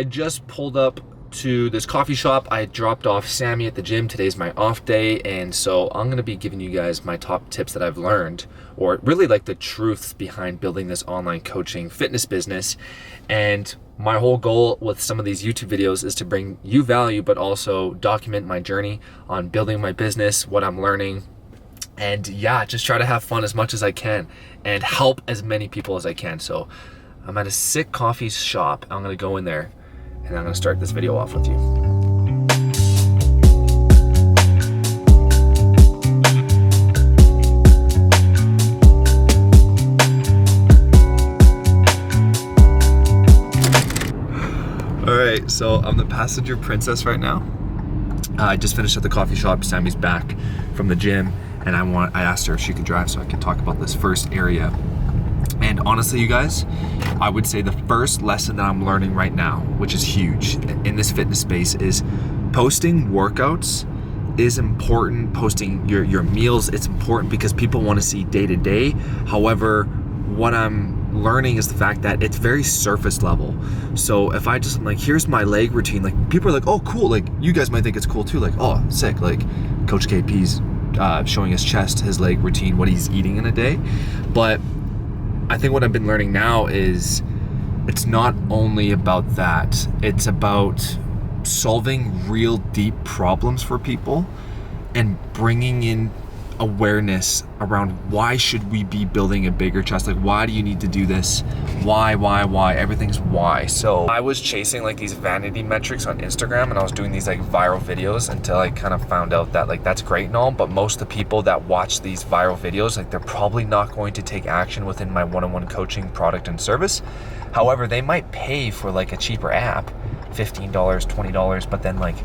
I just pulled up to this coffee shop. I dropped off Sammy at the gym. Today's my off day, and so I'm gonna be giving you guys my top tips that I've learned, or really like the truths behind building this online coaching fitness business. And my whole goal with some of these YouTube videos is to bring you value, but also document my journey on building my business, what I'm learning, and yeah, just try to have fun as much as I can and help as many people as I can. So I'm at a sick coffee shop. I'm gonna go in there and I'm gonna start this video off with you. All right, so I'm the passenger princess right now. I just finished at the coffee shop. Sammy's back from the gym, and I asked her if she could drive so I could talk about this first area. And honestly, you guys, I would say the first lesson that I'm learning right now, which is huge in this fitness space, is posting workouts is important. Posting your meals, it's important because people want to see day to day. However, what I'm learning is the fact that it's very surface level. So if I just like, here's my leg routine, like people are like, oh cool, like you guys might think it's cool too, like oh sick, like Coach KP's showing his chest, his leg routine, what he's eating in a day. But I think what I've been learning now is it's not only about that, it's about solving real deep problems for people and bringing in awareness around why should we be building a bigger chest, like why do you need to do this, why, everything's why. So I was chasing like these vanity metrics on Instagram, and I was doing these like viral videos until I kind of found out that like that's great and all, but most of the people that watch these viral videos, like they're probably not going to take action within my one-on-one coaching product and service. However, they might pay for like a cheaper app, $15, $20, but then like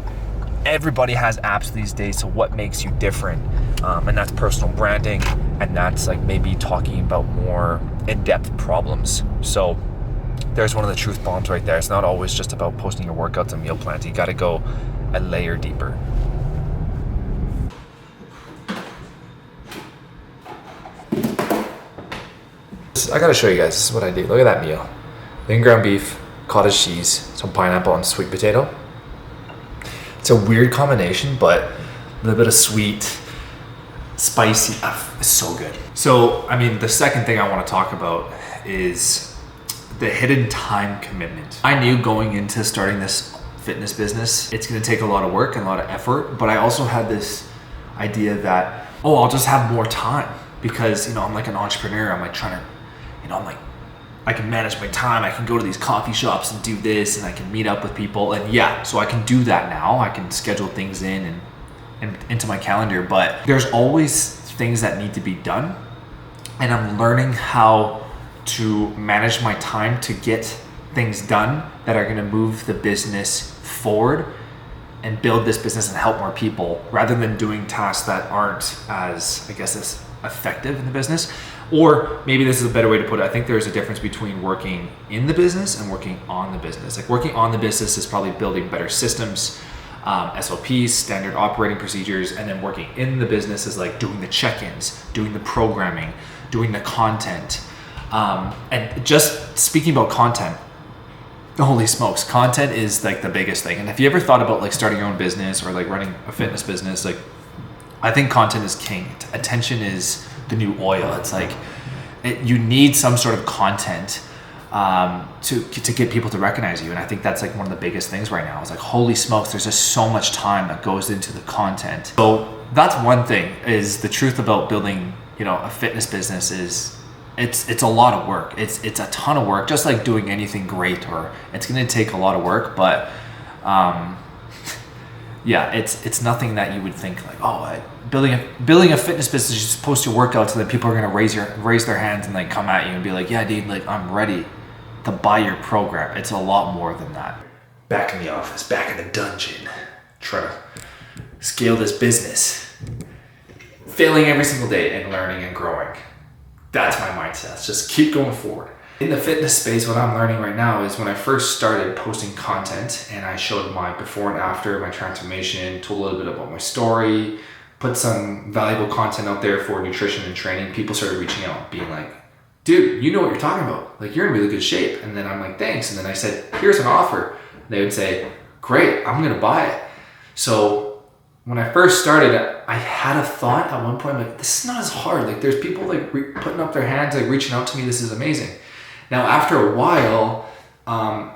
everybody has apps these days, so what makes you different? And that's personal branding, and that's like maybe talking about more in-depth problems. So there's one of the truth bombs right there. It's not always just about posting your workouts and meal plans. You got to go a layer deeper. I got to show you guys, this is what I do. Look at that meal. Lean ground beef, cottage cheese, some pineapple, and sweet potato. It's a weird combination, but a little bit of sweet, spicy, it's so good. So, I mean, the second thing I want to talk about is the hidden time commitment. I knew going into starting this fitness business, it's going to take a lot of work and a lot of effort, but I also had this idea that, oh, I'll just have more time because, you know, I'm like an entrepreneur. I'm like trying to, you know, I'm like, I can manage my time. I can go to these coffee shops and do this, and I can meet up with people. And yeah, so I can do that now. I can schedule things in and into my calendar, but there's always things that need to be done. And I'm learning how to manage my time to get things done that are gonna move the business forward and build this business and help more people, rather than doing tasks that aren't as, I guess, as effective in the business. Or maybe this is a better way to put it. I think there's a difference between working in the business and working on the business. Like working on the business is probably building better systems, SOPs, standard operating procedures, and then working in the business is like doing the check-ins, doing the programming, doing the content. And just speaking about content, holy smokes, content is like the biggest thing. And if you ever thought about like starting your own business or like running a fitness business, like I think content is king. Attention is the new oil. It's like you need some sort of content to get people to recognize you. And I think that's like one of the biggest things right now. It's like, holy smokes, there's just so much time that goes into the content. So that's one thing, is the truth about building, you know, a fitness business is it's a lot of work. It's a ton of work, just like doing anything great, or it's going to take a lot of work, but yeah, it's nothing that you would think like, oh, building a fitness business, you just post your workouts and then people are gonna raise their hands and like come at you and be like, yeah, dude, like I'm ready to buy your program. It's a lot more than that. Back in the office, back in the dungeon, trying to scale this business, failing every single day and learning and growing. That's my mindset. It's just keep going forward. In the fitness space, what I'm learning right now is when I first started posting content and I showed my before and after, my transformation, told a little bit about my story, put some valuable content out there for nutrition and training, people started reaching out being like, dude, you know what you're talking about. Like, you're in really good shape. And then I'm like, thanks. And then I said, here's an offer. They would say, great, I'm gonna buy it. So when I first started, I had a thought at one point, like, this is not as hard. Like, there's people like putting up their hands, like reaching out to me. This is amazing. Now, after a while,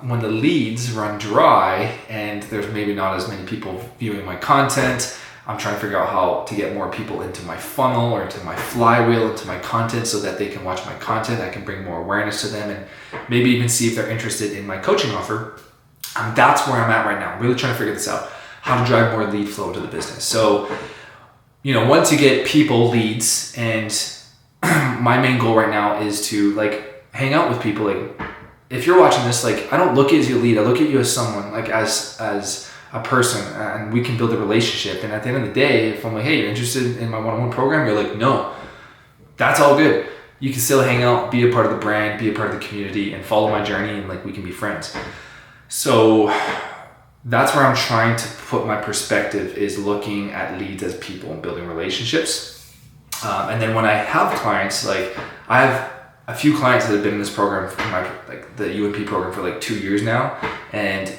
when the leads run dry and there's maybe not as many people viewing my content, I'm trying to figure out how to get more people into my funnel or into my flywheel, into my content, so that they can watch my content. I can bring more awareness to them and maybe even see if they're interested in my coaching offer. That's where I'm at right now. I'm really trying to figure this out, how to drive more lead flow into the business. So, once you get people, leads, and my main goal right now is to like hang out with people. Like, if you're watching this, like, I don't look at you as your lead. I look at you as someone, like as a person, and we can build a relationship. And at the end of the day, if I'm like, hey, you're interested in my one-on-one program, you're like, no, that's all good. You can still hang out, be a part of the brand, be a part of the community, and follow my journey, and like we can be friends. So that's where I'm trying to put my perspective, is looking at leads as people and building relationships. And then when I have clients, like I have a few clients that have been in this program, the UNP program, for like 2 years now, and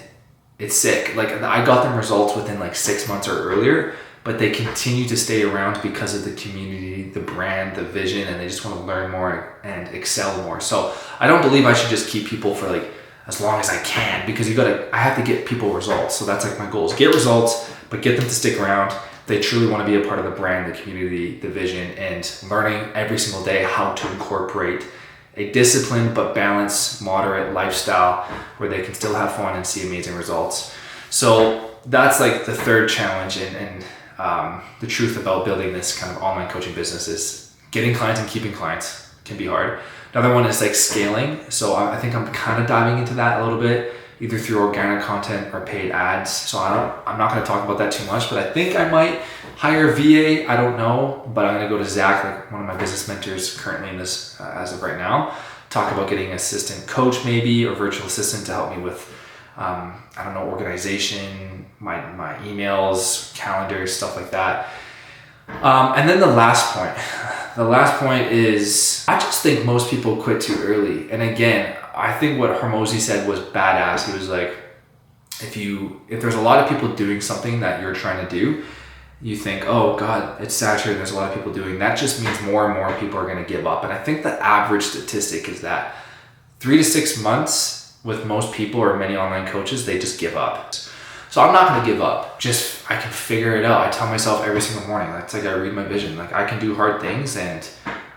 it's sick. Like, I got them results within like 6 months or earlier, but they continue to stay around because of the community, the brand, the vision, and they just want to learn more and excel more. So I don't believe I should just keep people for like as long as I can, because I have to get people results. So that's like my goal, is get results, but get them to stick around. They truly want to be a part of the brand, the community, the vision, and learning every single day how to incorporate a disciplined but balanced, moderate lifestyle where they can still have fun and see amazing results. So that's like the third challenge, and the truth about building this kind of online coaching business is getting clients and keeping clients can be hard. Another one is like scaling. So I think I'm kind of diving into that a little bit, either through organic content or paid ads. So I'm not going to talk about that too much, but I think I might hire a VA. I don't know, but I'm going to go to Zach, like one of my business mentors currently in this, as of right now, talk about getting an assistant coach maybe, or virtual assistant to help me with, organization, my emails, calendars, stuff like that. And then the last point is, I just think most people quit too early. And again, I think what Hormozi said was badass. He was like, if there's a lot of people doing something that you're trying to do, you think, oh God, it's saturated, there's a lot of people doing that, just means more and more people are going to give up. And I think the average statistic is that 3 to 6 months with most people, or many online coaches, they just give up. So I'm not going to give up. I can figure it out. I tell myself every single morning, that's like, I read my vision. Like, I can do hard things and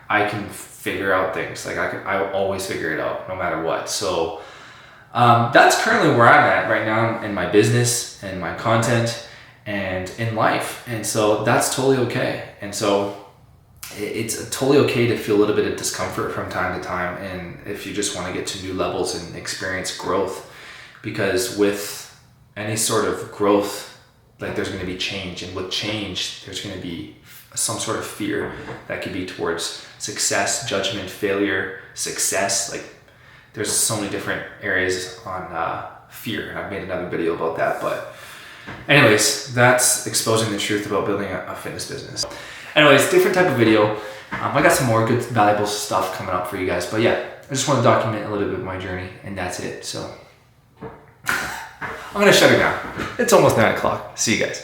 I can figure out things. Like, I will always figure it out no matter what. So that's currently where I'm at right now in my business and my content and in life. And so that's totally okay. And so it's totally okay to feel a little bit of discomfort from time to time. And if you just want to get to new levels and experience growth, because with any sort of growth, like, there's going to be change, and with change, there's going to be some sort of fear that could be towards success, judgment, failure, success. Like, there's so many different areas on fear, and I've made another video about that. But anyways, that's exposing the truth about building a fitness business. Anyways, different type of video. I got some more good, valuable stuff coming up for you guys. But yeah, I just want to document a little bit of my journey, and that's it. So I'm going to shut it down. It's almost 9 o'clock. See you guys.